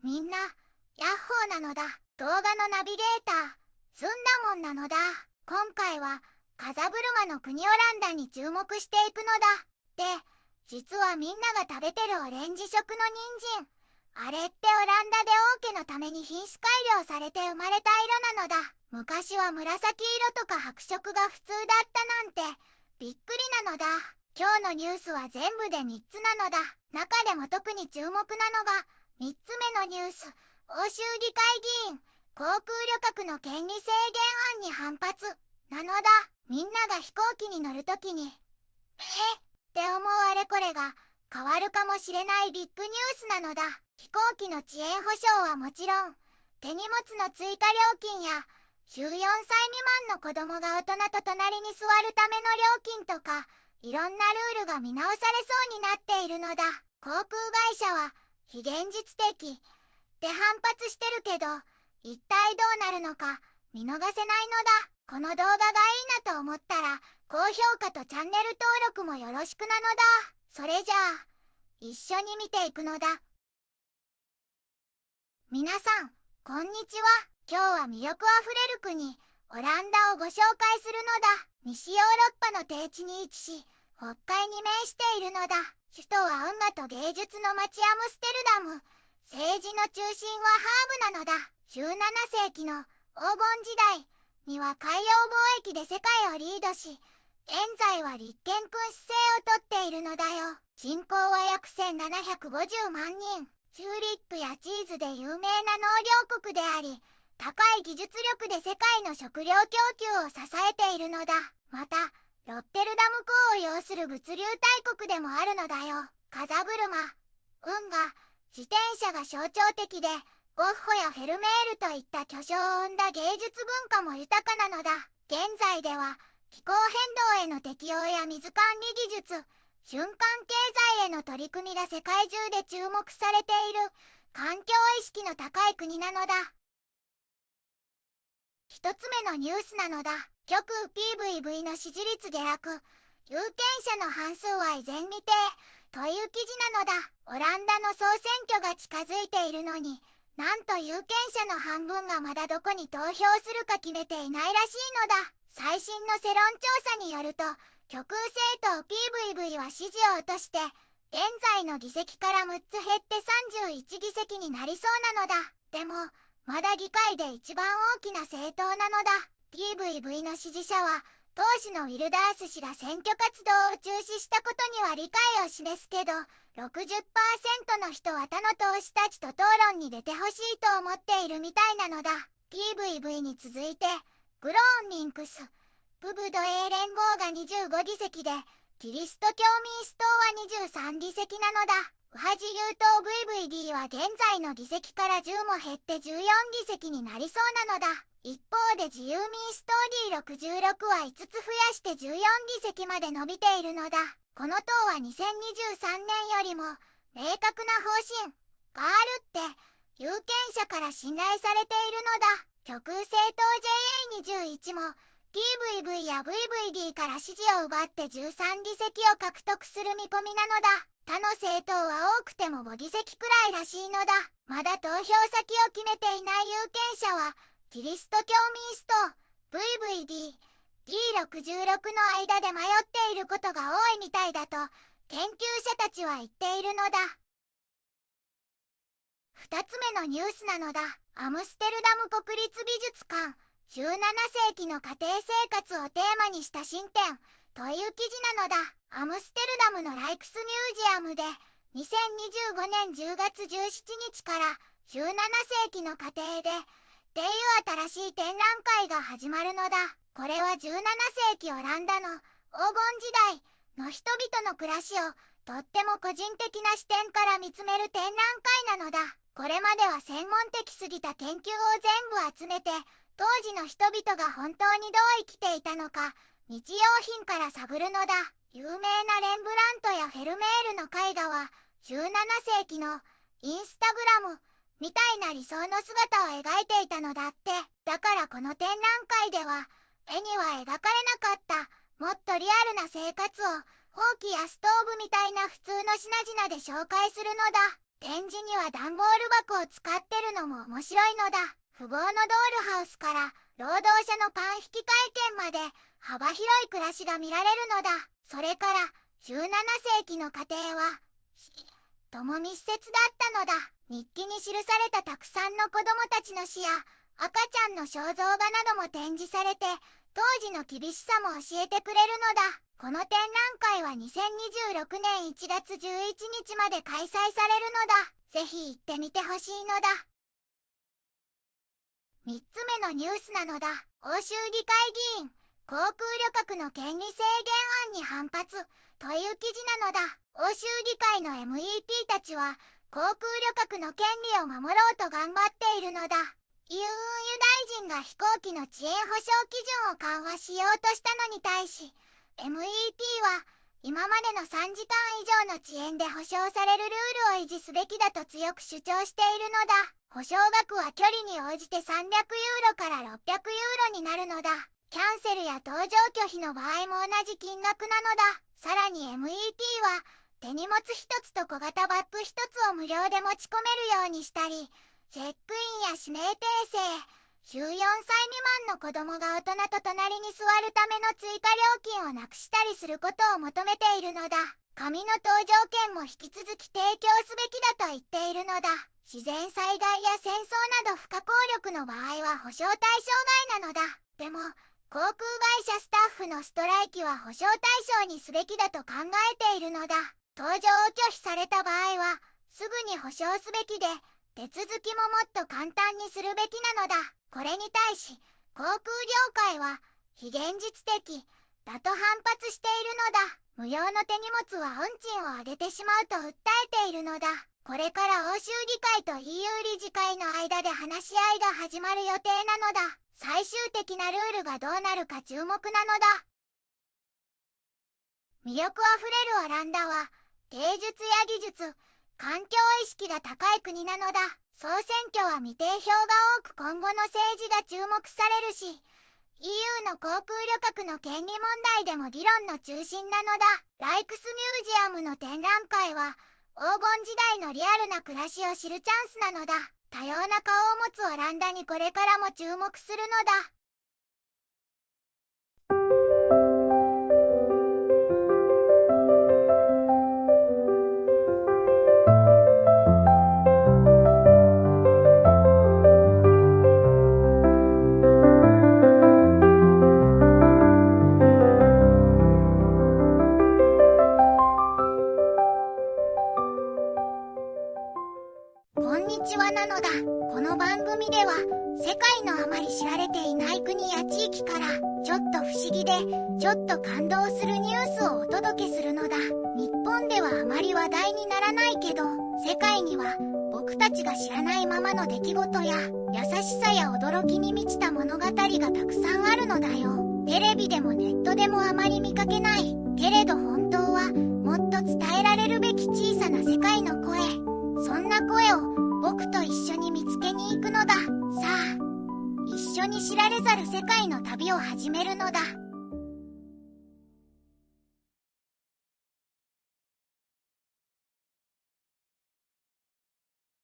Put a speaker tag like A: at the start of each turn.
A: みんな、ヤッホーなのだ。動画のナビゲーター、ずんだもんなのだ。今回は、風車の国オランダに注目していくのだ。で、実はみんなが食べてるオレンジ色の人参。あれってオランダで王家のために品種改良されて生まれた色なのだ。昔は紫色とか白色が普通だったなんて、びっくりなのだ。今日のニュースは全部で3つなのだ。中でも特に注目なのが、3つ目のニュース。欧州議会議員、航空旅客の権利制限案に反発。なのだ。みんなが飛行機に乗るときに、って思うあれこれが変わるかもしれないビッグニュースなのだ。飛行機の遅延保証はもちろん、手荷物の追加料金や、14歳未満の子供が大人と隣に座るための料金とか、いろんなルールが見直されそうになっているのだ。航空会社は非現実的って反発してるけど、一体どうなるのか見逃せないのだ。この動画がいいなと思ったら、高評価とチャンネル登録もよろしくなのだ。それじゃあ、一緒に見ていくのだ。皆さん、こんにちは。今日は魅力あふれる国、オランダをご紹介するのだ。西ヨーロッパの低地に位置し、北海に面しているのだ。首都は運河と芸術の街アムステルダム。政治の中心はハーブなのだ。17世紀の黄金時代には海洋貿易で世界をリードし、現在は立憲君主制をとっているのだよ。人口は約1750万人。チューリップやチーズで有名な農業国であり、高い技術力で世界の食料供給を支えているのだ。また、ロッテルダム港を擁する物流大国でもあるのだよ。風車、運河、自転車が象徴的で、ゴッホやフェルメールといった巨匠を生んだ芸術文化も豊かなのだ。現在では、気候変動への適応や水管理技術、循環経済への取り組みが世界中で注目されている、環境意識の高い国なのだ。一つ目のニュースなのだ。極右 PVV の支持率下落。有権者の半数は依然未定。という記事なのだ。オランダの総選挙が近づいているのに、なんと有権者の半分がまだどこに投票するか決めていないらしいのだ。最新の世論調査によると、極右政党 PVV は支持を落として、現在の議席から6つ減って31議席になりそうなのだ。でも、まだ議会で一番大きな政党なのだ。PVV の支持者は、当時のウィルダース氏が選挙活動を中止したことには理解を示すけど、60% の人は他の党首たちと討論に出てほしいと思っているみたいなのだ。PVV に続いて、グローンミンクス、プブド A 連合が25議席で、キリスト教民主党は23議席なのだ。右派自由党 VVD は現在の議席から10も減って14議席になりそうなのだ。一方で自由民主党 D66 は5つ増やして14議席まで伸びているのだ。この党は2023年よりも明確な方針があるって有権者から信頼されているのだ。極右政党 JA21 も PVV や VVD から支持を奪って13議席を獲得する見込みなのだ。他の政党は多くても5議席くらいらしいのだ。まだ投票先を決めていない有権者はキリスト教民主党 VVD、D66 の間で迷っていることが多いみたいだと研究者たちは言っているのだ。二つ目のニュースなのだ。アムステルダム国立美術館、17世紀の家庭生活をテーマにした新展という記事なのだ。アムステルダムのライクスミュージアムで2025年10月17日から17世紀の家庭でっていう新しい展覧会が始まるのだ。これは17世紀オランダの黄金時代の人々の暮らしをとっても個人的な視点から見つめる展覧会なのだ。これまでは専門的すぎた研究を全部集めて当時の人々が本当にどう生きていたのか日用品から探るのだ。有名なレンブラントやフェルメールの絵画は17世紀のインスタグラムみたいな理想の姿を描いていたのだって。だからこの展覧会では絵には描かれなかったもっとリアルな生活をほうきやストーブみたいな普通の品々で紹介するのだ。展示には段ボール箱を使ってるのも面白いのだ。富豪のドールハウスから労働者のパン引き会見まで幅広い暮らしが見られるのだ。それから17世紀の家庭はとも密接だったのだ。日記に記されたたくさんの子供たちの死や赤ちゃんの肖像画なども展示されて、当時の厳しさも教えてくれるのだ。この展覧会は2026年1月11日まで開催されるのだ。ぜひ行ってみてほしいのだ。3つ目のニュースなのだ。欧州議会議員、航空旅客の権利制限案に反発という記事なのだ。欧州議会の MEP たちは航空旅客の権利を守ろうと頑張っているのだ。EU 大臣が飛行機の遅延保障基準を緩和しようとしたのに対し、MEP は今までの3時間以上の遅延で保証されるルールを維持すべきだと強く主張しているのだ。保証額は距離に応じて300ユーロから600ユーロになるのだ。キャンセルや搭乗拒否の場合も同じ金額なのだ。さらに MEP は手荷物1つと小型バッグ1つを無料で持ち込めるようにしたり、チェックインや指名訂正、14歳未満の子供が大人と隣に座るための追加料金をなくしたりすることを求めているのだ。紙の搭乗券も引き続き提供すべきだと言っているのだ。自然災害や戦争など不可抗力の場合は保証対象外なのだ。でも、航空会社スタッフのストライキは保証対象にすべきだと考えているのだ。搭乗を拒否された場合は、すぐに保証すべきで、手続きももっと簡単にするべきなのだ。これに対し、航空業界は、非現実的だと反発しているのだ。無料の手荷物は運賃を上げてしまうと訴えているのだ。これから欧州議会と EU 理事会の間で話し合いが始まる予定なのだ。最終的なルールがどうなるか注目なのだ。魅力あふれるオランダは、芸術や技術、環境意識が高い国なのだ。総選挙は未定票が多く今後の政治が注目されるし、EU の航空旅客の権利問題でも議論の中心なのだ。ライクスミュージアムの展覧会は、黄金時代のリアルな暮らしを知るチャンスなのだ。多様な顔を持つオランダにこれからも注目するのだ。こんにちはなのだ。この番組では世界のあまり知られていない国や地域からちょっと不思議でちょっと感動するニュースをお届けするのだ。日本ではあまり話題にならないけど、世界には僕たちが知らないままの出来事や優しさや驚きに満ちた物語がたくさんあるのだよ。テレビでもネットでもあまり見かけないけれど本当はもっと伝えられるべき小さな世界の声、そんな声を僕と一緒に見つけに行くのだ。さあ、一緒に知られざる世界の旅を始めるのだ。